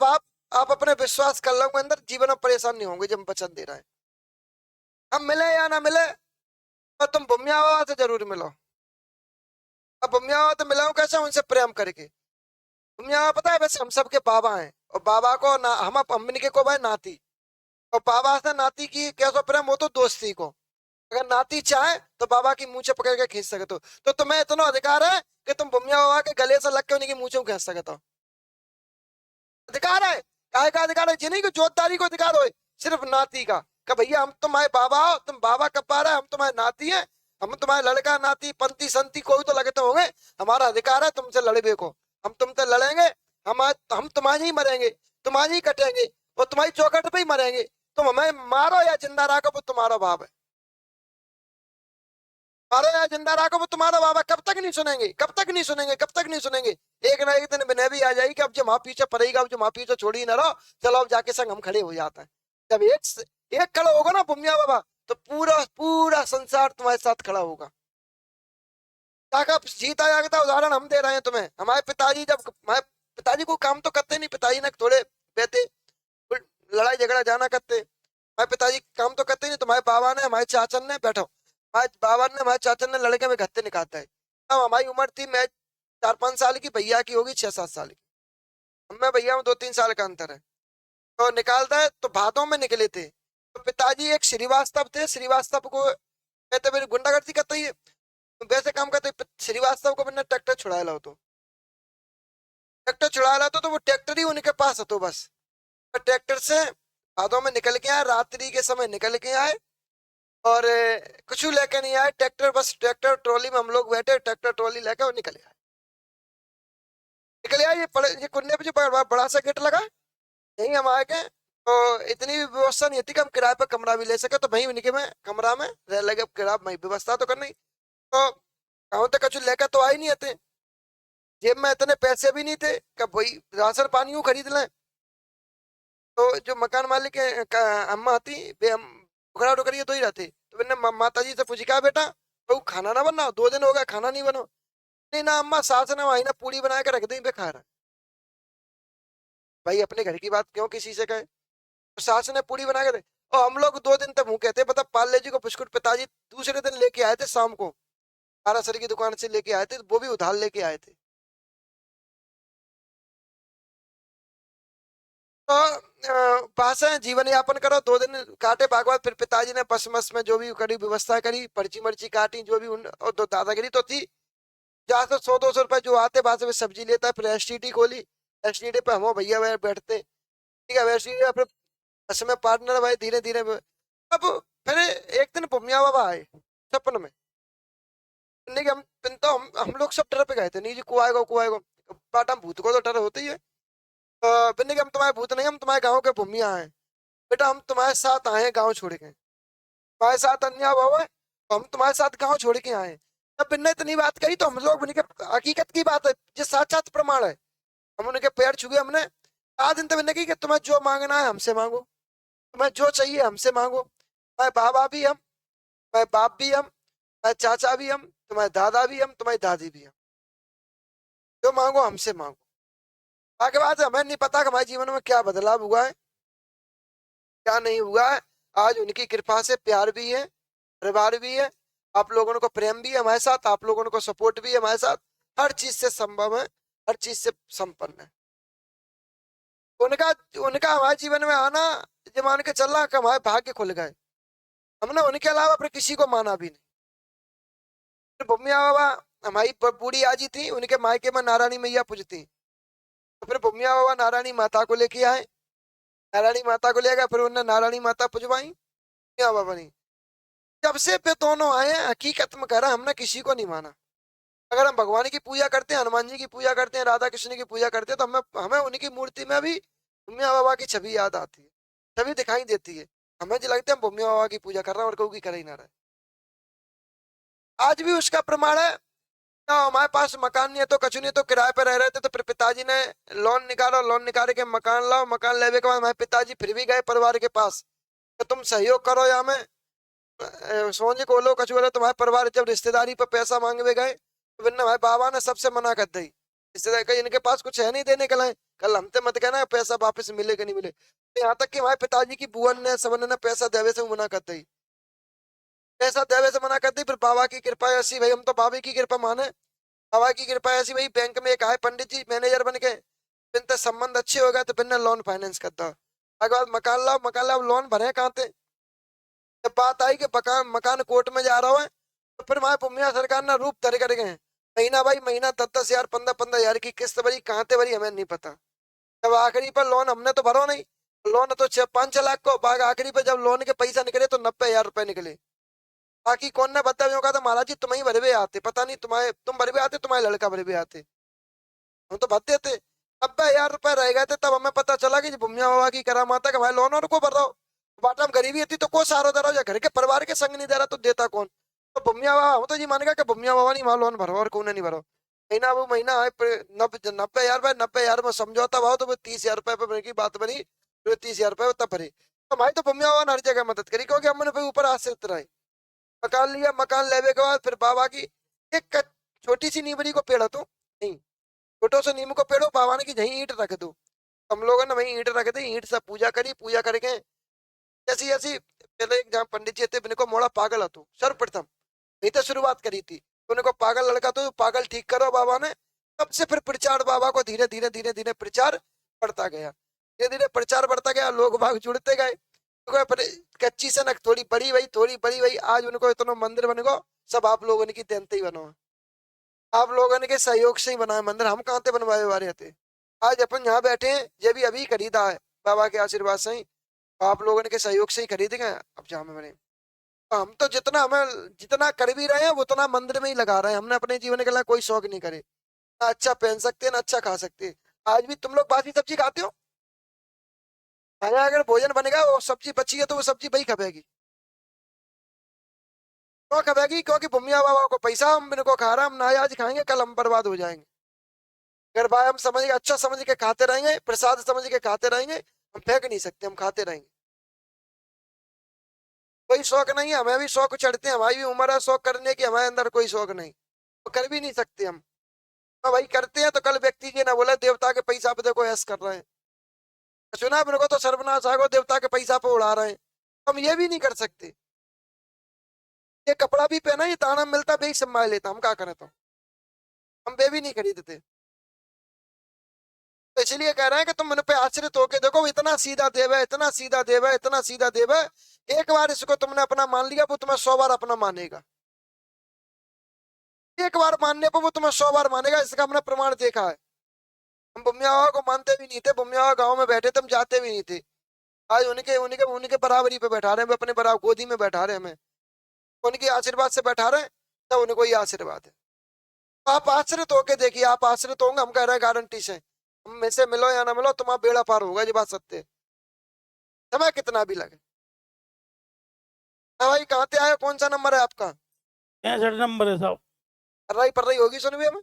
आप अपने विश्वास कर लो के अंदर जीवन में परेशान नहीं होंगे जब हम वचन दे रहे हैं। हम मिले या ना मिले, तो तुम भूमिया बाबा से जरूर मिलो। अब भूमिया बाबा तो मिलाओ कैसे, उनसे प्रेम करके। भूमिया बाबा पता है वैसे हम सबके बाबा हैं, और बाबा को ना हम अम्मी के को भाई नाती, और बाबा से नाती की कैसा प्रेम हो तो दोस्ती को। अगर नाती चाहे तो बाबा की मूंछें पकड़ के खींच सके, तो तुम्हें इतना अधिकार है कि तुम भूमिया बाबा के गले से लग के उनकी मूंछों को खींच सके, तो अधिकार है। काहे का अधिकार है? जिन्हीं को जोतदारी को अधिकार हो, सिर्फ नाती का। कि भैया हम तुम्हारे बाबा हो, तुम बाबा कब पा रहे, हम तुम्हारे नाती हैं, हम तुम्हारे लड़का नाती पंती संती कोई तो लगते होंगे। हमारा अधिकार है तुमसे लड़बे को, हम तुमसे लड़ेंगे। हम तुम्हारी ही मरेंगे, तुम्हारी ही कटेंगे, और तुम्हारी चौखट पे ही मरेंगे। तुम हमें मारो या जिंदा रखो, वो तुम्हारा बाप है। मारो या जिंदा रखो, वो तुम्हारा बाबा। कब तक नहीं सुनेंगे, कब तक नहीं सुनेंगे, कब तक नहीं सुनेंगे? एक ना एक दिन विनय भी आ जाएगी कि अब जो माँ पीछे पड़ेगा, अब जो माँ पीछे छोड़ी ना रहो, चलो अब जाके संग हम खड़े हो जाते हैं। जब एक खड़ा होगा ना भूमिया बाबा, तो पूरा पूरा संसार तुम्हारे साथ खड़ा होगा। ताकि जीता जागता उदाहरण हम दे रहे हैं तुम्हें। हमारे पिताजी जब हमारे पिताजी को काम तो करते नहीं, पिताजी ने थोड़े बेहते लड़ाई झगड़ा जाना करते। हमारे पिताजी काम तो करते नहीं, तुम्हारे बाबा ने हमारे चाचन ने बैठो, हमारे बाबा ने हमारे चाचन ने लड़के में घत्ते निकालता है। तब हमारी उम्र थी, मैं 4-5 साल की, भैया की होगी 6-7 साल की। हमें भैया में 2-3 साल का अंतर है। तो निकालता है तो भादों में निकले थे। तो पिताजी एक श्रीवास्तव थे, श्रीवास्तव को कहते मेरी गुंडागर्दी करते ही वैसे काम करते। श्रीवास्तव को मैंने ट्रैक्टर छुड़ाया ला, तो ट्रैक्टर छुड़ाया ला तो वो ट्रैक्टर ही उनके पास है, तो बस ट्रैक्टर से भादों में निकल के आए, रात्रि के समय निकल के आए, और कुछ लेके नहीं आए, ट्रैक्टर बस ट्रैक्टर ट्रॉली में हम लोग बैठे, ट्रैक्टर ट्रॉली लेके और निकले आए। निकले आए, ये कुन्ने पे जो बड़ा सा गेट लगा, यही हम आए गए। तो इतनी भी व्यवस्था नहीं थी कि हम किराए पर कमरा भी ले सके, तो वहीं उनके में कमरा में रह लगे। किराया में व्यवस्था तो करनी, तो गाँव तक कछु लेकर तो आ ही नहीं थे। जेब में इतने पैसे भी नहीं थे कि भाई राशन पानी यूं खरीद लें। तो जो मकान मालिक है अम्मा थी, वे हम टुकड़ा टुकड़ी तो ही रहते। तो मैंने माता जी से पूछी, कहा बेटा तो खाना ना बनना, 2 दिन हो गया खाना नहीं बनो। नहीं ना अम्मा, सास ने वही ना पूरी बना के रख दी, पे खा रहा। भाई अपने घर की बात क्यों किसी से कहे? तो सास ने पूरी बना के दे, और हम लोग 2 दिन तक मुंह कहते, पता पार्ले जी को बिस्कुट पिताजी दूसरे दिन लेके आए थे शाम को, तारासरी की दुकान से लेके आए थे, वो भी उधार लेके आए थे। तो पास है, जीवन यापन करो, 2 दिन काटे भागवत। फिर पिताजी ने बस मस में जो भी करी व्यवस्था करी, पर्ची मर्ची काटी जो भी और दादागिरी तो थी। जहाँ से 100-200 रुपए जो आते वहां से भी सब्जी लेता। फिर एसटीडी खोली, एसटीडी पे हम भैया वह बैठते, ठीक है, एसटीडी फिर बस में पार्टनर भाई धीरे धीरे अब फिर एक दिन भूमिया बाबा आए सपन में। नहीं कि हम लोग सब डर पे गए थे, नहीं जी को आएगा को आएगा। बाटा भूत को तो डर होता ही है। बिन्नी कि हम तुम्हारे भूत नहीं, हम तुम्हारे गाँव के भूमिया हैं। बेटा हम तुम्हारे साथ आए हैं गाँव छोड़ के, तुम्हारे साथ अन्याय हुआ है, तो हम तुम्हारे साथ गाँव छोड़ के आए हैं। जब बिन्ने इतनी बात कही तो हम लोग उनके हकीकत की बात है, ये साक्षात प्रमाण है। हम उनके पैर छुए हमने। आज दिन तो बिन्ने की कि तुम्हें जो मांगना है हमसे मांगो, तुम्हें जो चाहिए हमसे मांगो। तुम्हारे बाबा भी हम, तुम्हारे बाप भी हम, तुम्हारे चाचा भी हम, तुम्हारे दादा भी हम, तुम्हारी दादी भी हम। जो मांगो हमसे मांगो। आगे बात है, हमें नहीं पता कि हमारे जीवन में क्या बदलाव हुआ है, क्या नहीं हुआ है। आज उनकी कृपा से प्यार भी है, परिवार भी है, आप लोगों को प्रेम भी है हमारे साथ, आप लोगों को सपोर्ट भी है हमारे साथ। हर चीज से संभव है, हर चीज से संपन्न है। उनका उनका हमारे जीवन में आना, ये मान के चल रहा कि हमारे भाग्य खुल गए। हमने उनके अलावा फिर किसी को माना भी नहीं। फिर भूमिया बाबा हमारी बूढ़ी आजी थी, उनके मायके में नारायणी मैया पूजती। तो फिर भूमिया बाबा नारायणी माता को लेके आए, नारायणी माता को ले गए, फिर उन्होंने नारायणी माता पुजवाई, भूमिया बाबा नहीं। जब से पे दोनों आए हैं, हकीकत में कह रहा हमने किसी को नहीं माना। अगर हम भगवान की पूजा करते हैं, हनुमान जी की पूजा करते हैं, राधा कृष्ण की पूजा करते हैं, तो हमें हमें उनकी मूर्ति में भी भूमिया बाबा की छवि याद आती है, छवि दिखाई देती है। हमें जो लगता है हम भूमिया बाबा की पूजा कर रहे हैं और कोई कर ही ना रहे। आज भी उसका प्रमाण है। ना हमारे पास मकान नहीं है तो कछु नहीं, तो किराए पर रह रहे थे, तो फिर पिताजी ने लोन निकाला, लोन निकाल के मकान लाओ। मकान लेने के बाद हमारे पिताजी फिर भी गए परिवार के पास कि तुम सहयोग करो, या मैं सोच को लो कछु बोलो। तुम्हारे परिवार जब रिश्तेदारी पर पैसा मांगने गए, तो फिर हमारे बाबा ने सबसे मना कर दी। रिश्तेदार कही इनके पास कुछ है नहीं देने के लिए, कल हमसे मत कहना पैसा वापस मिले कि नहीं मिले। तो यहाँ तक कि हमारे पिताजी की बुआ ने सबन ने पैसा देवे से मना कर दी, पैसा देवे से मना कर दी। फिर बाबा की कृपा ऐसी भाई, हम तो बाबा की कृपा माने, बाबा की कृपा ऐसी भाई, बैंक में एक आए पंडित जी मैनेजर बन के, बिनते संबंध अच्छे हो गए तो बिना लोन फाइनेंस करता। अगर बाद मकान लाओ लोन भरे कहाँ थे। जब बात आई कि मकान मकान कोर्ट में जा रहा है तो फिर हमारे भूमिया सरकार ने रूप धरे कर गए, महीना भाई महीना 10-10 हजार 15-15 हजार की किस्त भरी, कहाँ थे भरी हमें नहीं पता। जब आखिरी पर लोन हमने तो भरो नहीं, लोन तो 5-6 लाख को बाग, आखिरी पर जब लोन के पैसा निकले तो 90 हजार रुपए निकले। बाकी कौन ने बताया, कहा था महाराज जी तुम ही भरे हुए आते, पता नहीं तुम्हारे तुम भरे हुए आते, तुम्हारे लड़का भरे हुए आते, हम तो भरते थे। 90 हजार रुपए रह गए थे, तब हमें पता चला कि भूमिया बाबा की करामात है कि भाई लोन और को भर रहा हो, बाटा में गरीबी थी तो को सारो दे रहा हो, या घर के परिवार के संग नहीं दे रहा तो देता कौन। तो भूमिया बाबा हम तो जी मानेगा कि भूमिया बाबा नहीं वहां लोन भरो और कौन नहीं भरो। महीना वो महीना आए 90 हजार भाई, 90 हजार में समझौता भाव तो 30 हजार रुपए पे की बात बनी, फिर 30 हजार रुपए तब भरे। तो भाई तो भूमिया बाबा ने हर जगह मदद करी, क्योंकि हमने फिर ऊपर आश्रित रहे। मकान लिया, मकान लेने के बाद फिर बाबा की एक छोटी सी नीबड़ी को पेड़ा तो नहीं, छोटो से नीम को पेड़ो, बाबा ने की जहीं ईंट रख दो। हम लोगों ने वहीं ईंट रख दी, ईंट से पूजा करी, पूजा करके जैसी जैसी पहले एक जहाँ पंडित जी थे को मोड़ा पागल हो, सर्वप्रथम नहीं तो शुरुआत करी थी, उनको पागल लड़का तो पागल ठीक करो बाबा ने। तब से फिर प्रचार बाबा को धीरे धीरे धीरे धीरे प्रचार बढ़ता गया, धीरे धीरे प्रचार बढ़ता गया, लोग भाग जुड़ते गए। तो कच्ची सनक थोड़ी बड़ी हुई, थोड़ी बड़ी हुई, आज उनको इतना मंदिर बन गो, सब आप लोगों ने की देनते ही बनो, आप लोगों ने के सहयोग से ही बनाया मंदिर, हम कहाँ थे बनवाए वाले थे। आज अपन यहाँ बैठे हैं ये भी अभी खरीदा है बाबा के आशीर्वाद से ही, आप लोगों ने के सहयोग से ही खरीद गए अब जहाँ में बने। तो हम तो जितना हमें जितना कर भी रहे हैं वो उतना मंदिर में ही लगा रहे हैं, हमने अपने जीवन के लिए कोई शौक नहीं करे। ना अच्छा पहन सकते हैं ना अच्छा खा सकते हैं। आज भी तुम लोग बासी सब्जी खाते हो, खाना अगर भोजन बनेगा वो सब्जी बची है तो वो सब्जी वही खपेगी, क्यों खपेगी, क्योंकि भूमिया बाबा को पैसा हम इनको खा रहे हैं, हम ना आज खाएंगे कल हम बर्बाद हो जाएंगे। अगर भाई हम समझ के अच्छा समझ के खाते रहेंगे, प्रसाद समझ के खाते रहेंगे, हम फेंक नहीं सकते, हम खाते रहेंगे। कोई शौक नहीं है, हमें भी शौक चढ़ते हैं, हमारी भी उम्र है शौक करने की, हमारे अंदर कोई शौक नहीं, तो कर भी नहीं सकते हम। तो भाई करते हैं तो कल व्यक्ति जी ने बोला देवता के पैसा पे देखो ऐस कर रहे हैं, सुना मेरे को तो सर्वनाश आगो देवता के पैसा पे उड़ा रहे हैं, हम ये भी नहीं कर सकते। ये कपड़ा भी पहना, ये दाना मिलता भी संभाल लेता, हम क्या करें, तो हम वे भी नहीं खरीदते। तो इसलिए कह रहे हैं कि तुम मेरे पे आश्रित होके देखो, इतना सीधा देव है, इतना सीधा देव है, इतना सीधा देव है, एक बार इसको तुमने अपना मान लिया वो तुम्हें 100 बार अपना मानेगा, एक बार मानने पर वो तुम्हें 100 बार मानेगा, इसका हमने प्रमाण देखा है। हम बुम्मिया बाबा को मानते भी नहीं थे, बुम्मिया बाबा गाँव में बैठे थे, हम जाते भी नहीं थे। आज उनके उनके उनके बराबरी पे बैठा रहे हैं, अपने बराबर गोदी में बैठा रहे हैं हमें, उनके आशीर्वाद से बैठा रहे हैं, तब उनको ये आशीर्वाद है। आप आश्रित होके देखिए, आप आश्रित होंगे, हम कह रहे हैं गारंटी से, हम में से मिलो या ना मिलो तुम्हारा बेड़ा पार होगा, ये बात सत्य है, समय कितना भी लगे। हाँ भाई कहाँ से आए, कौन सा नंबर है आपका। 65 नंबर है साहब। पर्राई पर्राई होगी सुनवी में।